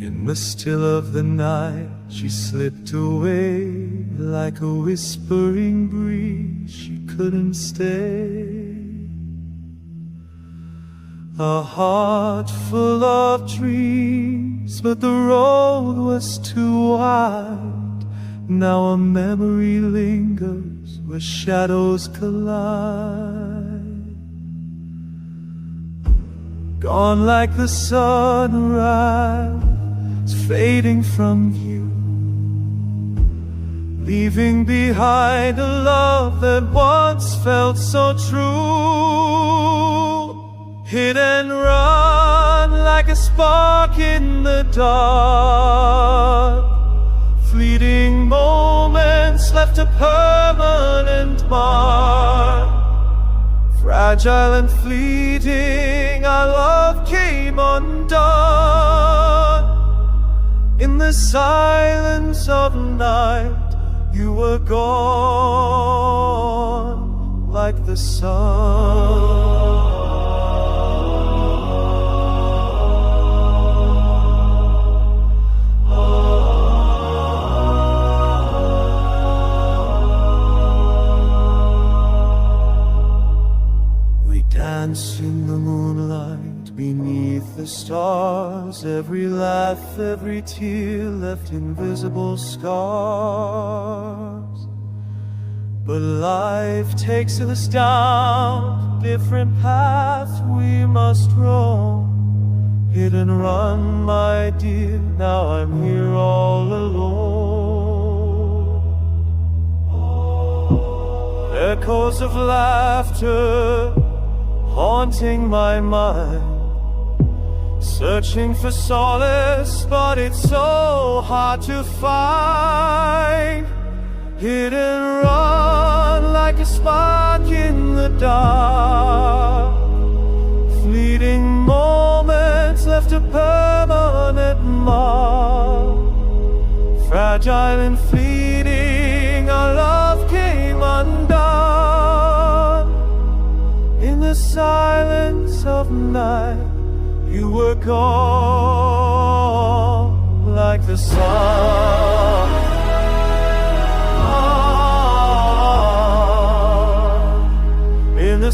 In the still of the night, she slipped away like a whispering breeze. She couldn't stay. A heart full of dreams, but the road was too wide. Now a memory lingers where shadows collide. Gone like the sunrise, fading from view, leaving behind a love that once felt so true. Hit and run like a spark in the dark. Fleeting moments left a permanent mark. Fragile and fleeting, our love came undone. In the silence of night, you were gone like the sun. Dance in the moonlight beneath the stars. Every laugh, every tear left invisible scars. But life takes us down different paths we must roam. Hit and run, my dear, now I'm here all alone. Echoes of laughter haunting my mind, searching for solace, but it's so hard to find. Hit and run like a spark in the dark. Fleeting moments left a permanent mark. Fragile and fleeting, our love came undone. In the silence of night, you were gone like the sun. In the